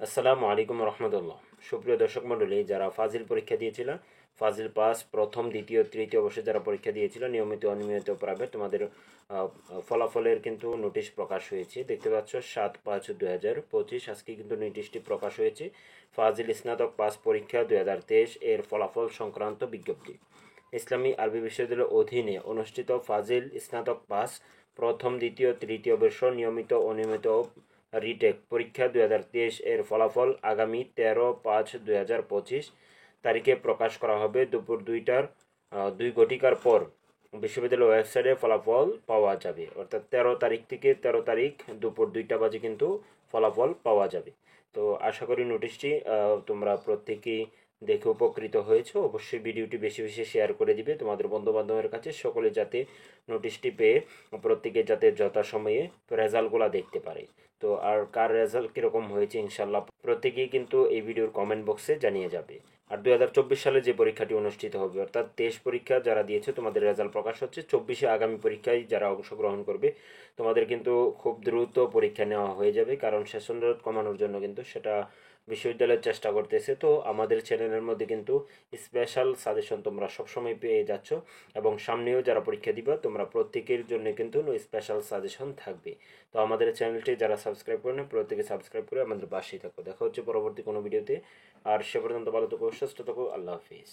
আসসালামু আলাইকুম রহমতুল্লাহ। সুপ্রিয় দর্শক মণ্ডলী, যারা ফাজিল পরীক্ষা দিয়েছিল, ফাজিল পাস প্রথম দ্বিতীয় তৃতীয় বর্ষে যারা পরীক্ষা দিয়েছিল নিয়মিত অনিয়মিত প্রাইভেট, তোমাদের ফলাফলের কিন্তু নোটিশ প্রকাশ হয়েছে। দেখতে পাচ্ছ 7/5/2025 আজকে কিন্তু নোটিশটি প্রকাশ হয়েছে। ফাজিল স্নাতক পাস পরীক্ষা 2023 এর ফলাফল সংক্রান্ত বিজ্ঞপ্তি। ইসলামী আরবি বিশ্ববিদ্যালয়ের অধীনে অনুষ্ঠিত ফাজিল স্নাতক পাস প্রথম দ্বিতীয় তৃতীয় বর্ষ নিয়মিত অনিয়মিত রিটেক পরীক্ষা 2023 এর ফলাফল আগামী 13/5/2025 তারিখে প্রকাশ করা হবে। দুপুর 2টার পর বিশ্ববিদ্যালয়ের ওয়েবসাইটে ফলাফল পাওয়া যাবে। অর্থাৎ 13 তারিখ থেকে 13 তারিখ দুপুর 2টা বাজে কিন্তু ফলাফল পাওয়া যাবে। তো আশা করি নোটিশটি তোমরা প্রত্যেকেই দেখে উপকৃত হয়েছো। অবশ্যই ভিডিওটি বেশি বেশি শেয়ার করে দিবে তোমাদের বন্ধু বান্ধবের কাছে, সকলে যাতে নোটিশটি পেয়ে প্রত্যেকে যাতে যথাসময়ে রেজাল্টগুলো দেখতে পারে। তো আর কার রেজাল্ট কীরকম হয়েছে ইনশাল্লাহ প্রত্যেকেই কিন্তু এই ভিডিওর কমেন্ট বক্সে জানিয়ে যাবে। আর 2024 সালে যে পরীক্ষাটি অনুষ্ঠিত হবে, অর্থাৎ 23 পরীক্ষা যারা দিয়েছে তোমাদের রেজাল্ট প্রকাশ হচ্ছে 24-এ। আগামী পরীক্ষায় যারা অংশগ্রহণ করবে তোমাদের কিন্তু খুব দ্রুত পরীক্ষা নেওয়া হয়ে যাবে, কারণ সেশন রেট কমানোর জন্য কিন্তু সেটা বিশ্ববিদ্যালয়ের চেষ্টা করতেছে। তো আমাদের চ্যানেলের মধ্যে কিন্তু স্পেশাল সাজেশন তোমরা সবসময় পেয়ে যাচ্ছ, এবং সামনেও যারা পরীক্ষা দিবা তোমরা প্রত্যেকের জন্য কিন্তু স্পেশাল সাজেশন থাকবে। তো আমাদের চ্যানেলটি যারা সাবস্ক্রাইব করে না, প্রত্যেকে সাবস্ক্রাইব করে আমাদের পাশেই থাকো। দেখা হচ্ছে পরবর্তী কোনো ভিডিওতে। আর সে পর্যন্ত ভালো থাকো, সুস্থ থাকো। আল্লাহ হাফিজ।